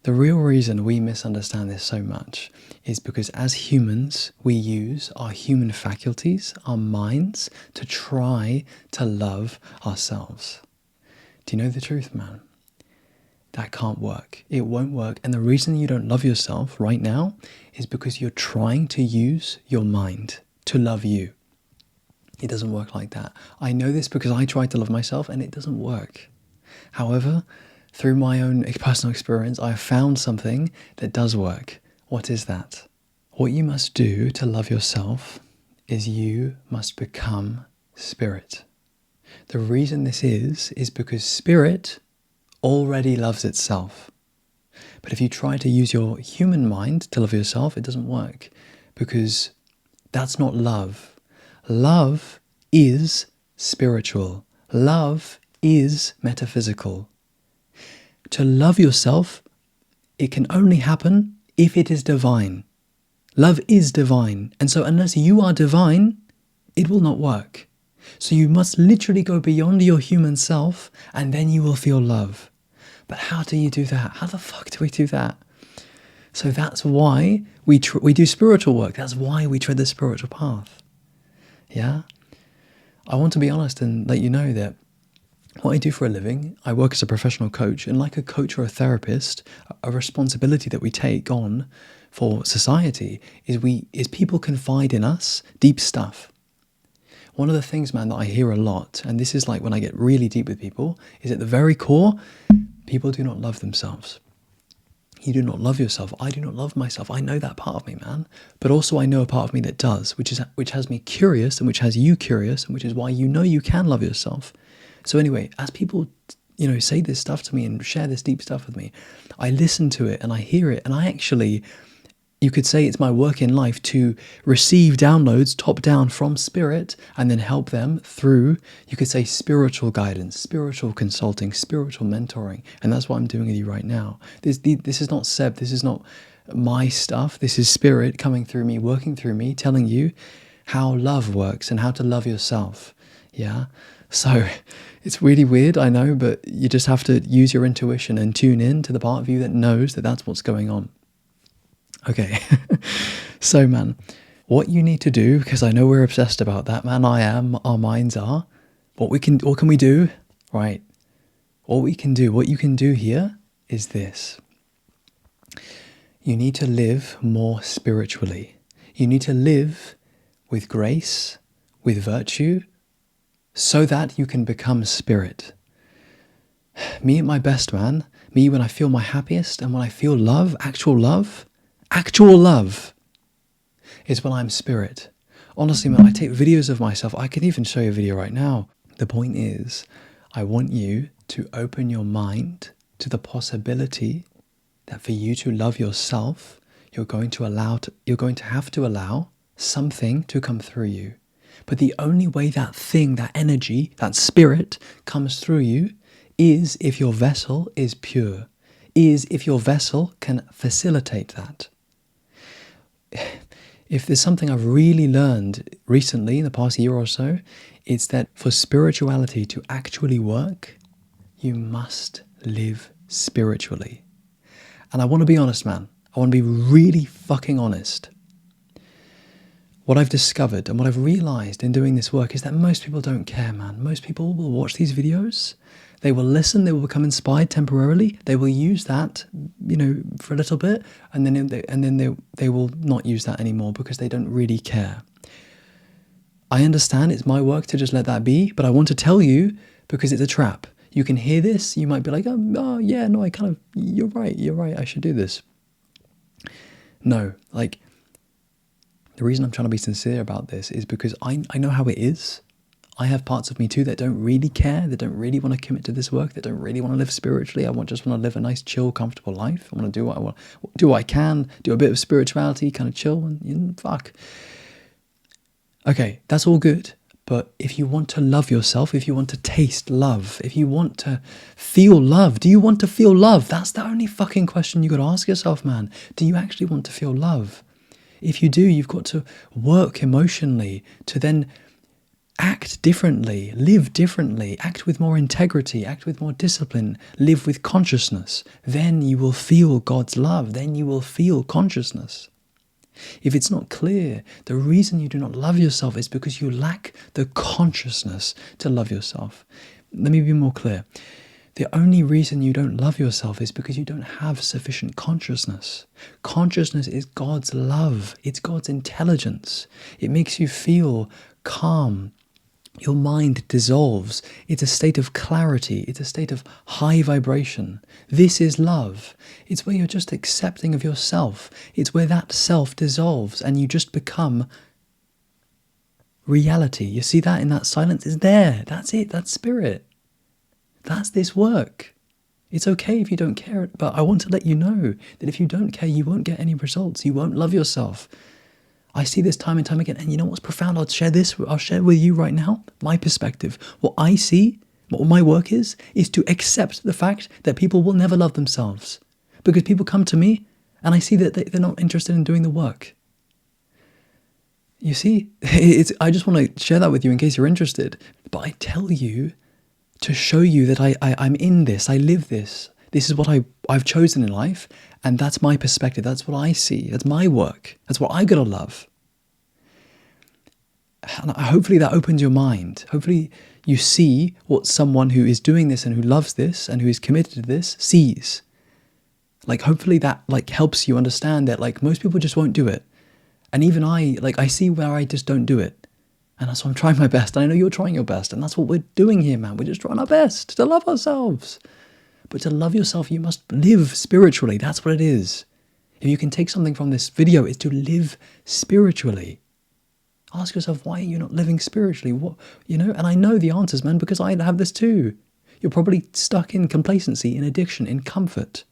The real reason we misunderstand this so much is because as humans, we use our human faculties, our minds, to try to love ourselves. Do you know the truth, man? That can't work. It won't work. And the reason you don't love yourself right now is because you're trying to use your mind to love you. It doesn't work like that. I know this because I tried to love myself and it doesn't work. However, through my own personal experience, I have found something that does work. What is that? What you must do to love yourself is you must become spirit. The reason this is because spirit already loves itself. But if you try to use your human mind to love yourself, it doesn't work because that's not love. Love is spiritual. Love is metaphysical. To love yourself, it can only happen if it is divine. Love is divine. And so unless you are divine, it will not work. So you must literally go beyond your human self and then you will feel love. But how do you do that? How the fuck do we do that? So that's why we do spiritual work. That's why we tread the spiritual path. Yeah? I want to be honest and let you know that what I do for a living, I work as a professional coach, and like a coach or a therapist, a responsibility that we take on for society is people confide in us deep stuff. One of the things, man, that I hear a lot, and this is like when I get really deep with people, is at the very core, people do not love themselves. You do not love yourself. I do not love myself. I know that part of me, man. But also I know a part of me that does, which has me curious and which has you curious, and which is why you know you can love yourself. So anyway, as people, say this stuff to me and share this deep stuff with me, I listen to it and I hear it, and I actually, you could say it's my work in life to receive downloads top down from spirit and then help them through, you could say, spiritual guidance, spiritual consulting, spiritual mentoring. And that's what I'm doing with you right now. This is not Seb, this is not my stuff. This is spirit coming through me, working through me, telling you how love works and how to love yourself. Yeah. So it's really weird, I know, but you just have to use your intuition and tune in to the part of you that knows that that's what's going on. Okay, so man, what you need to do, because I know we're obsessed about that, man, I am, our minds are, what can we do? Right, what you can do here is this. You need to live more spiritually. You need to live with grace, with virtue, so that you can become spirit. Me at my best, man, me when I feel my happiest and when I feel love, actual love, is when I'm spirit. Honestly, man, I take videos of myself. I can even show you a video right now. The point is, I want you to open your mind to the possibility that for you to love yourself, you're going to have to allow something to come through you. But the only way that thing, that energy, that spirit comes through you is if your vessel is pure, is if your vessel can facilitate that. If there's something I've really learned recently in the past year or so, it's that for spirituality to actually work, you must live spiritually. And I want to be honest, man. I want to be really fucking honest. What I've discovered and what I've realized in doing this work is that most people don't care, man. Most people will watch these videos, they will listen, they will become inspired temporarily, they will use that, for a little bit, and then they will not use that anymore because they don't really care. I understand it's my work to just let that be, but I want to tell you because it's a trap. You can hear this, you might be like, oh yeah, no, you're right, I should do this. No, the reason I'm trying to be sincere about this is because I know how it is. I have parts of me too that don't really care, that don't really want to commit to this work, that don't really want to live spiritually. I just want to live a nice, chill, comfortable life. I want to do what I can, do a bit of spirituality, kind of chill, and fuck. Okay, that's all good. But if you want to love yourself, if you want to taste love, if you want to feel love, do you want to feel love? That's the only fucking question you got to ask yourself, man. Do you actually want to feel love? If you do, you've got to work emotionally to then Act differently, live differently, act with more integrity, act with more discipline, live with consciousness. Then you will feel God's love. Then you will feel consciousness. If it's not clear, the reason you do not love yourself is because you lack the consciousness to love yourself. Let me be more clear. The only reason you don't love yourself is because you don't have sufficient consciousness. Consciousness is God's love. It's God's intelligence. It makes you feel calm. Your mind dissolves. It's a state of clarity. It's a state of high vibration. This is love. It's where you're just accepting of yourself. It's where that self dissolves and you just become reality. You see that in that silence? It's there. That's it. That's spirit. That's this work. It's okay if you don't care, but I want to let you know that if you don't care, you won't get any results. You won't love yourself. I see this time and time again, and you know what's profound? I'll share with you right now, my perspective. What I see, what my work is to accept the fact that people will never love themselves. Because people come to me, and I see that they're not interested in doing the work. You see, I just want to share that with you in case you're interested. But I tell you to show you that I'm in this, I live this. This is what I've chosen in life, and that's my perspective. That's what I see. That's my work. That's what I gotta love. And hopefully that opens your mind. Hopefully you see what someone who is doing this and who loves this and who is committed to this sees. Like hopefully that helps you understand that most people just won't do it. And even I see where I just don't do it. And so I'm trying my best. And I know you're trying your best. And that's what we're doing here, man. We're just trying our best to love ourselves. But to love yourself, you must live spiritually. That's what it is. If you can take something from this video, it's to live spiritually. Ask yourself, why are you not living spiritually? And I know the answers, man, because I have this too. You're probably stuck in complacency, in addiction, in comfort,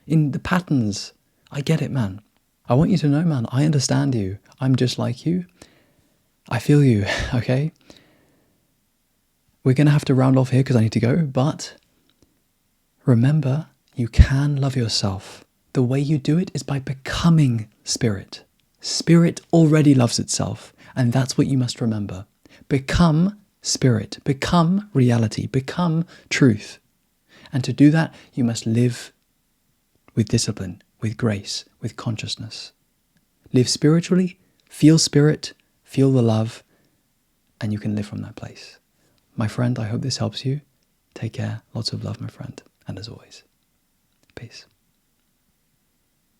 in the patterns. I get it, man. I want you to know, man, I understand you. I'm just like you. I feel you, okay? We're going to have to round off here because I need to go, but remember, you can love yourself. The way you do it is by becoming spirit. Spirit already loves itself, and that's what you must remember. Become spirit, become reality, become truth. And to do that, you must live with discipline, with grace, with consciousness. Live spiritually, feel spirit, feel the love, and you can live from that place. My friend, I hope this helps you. Take care. Lots of love, my friend. And as always, peace.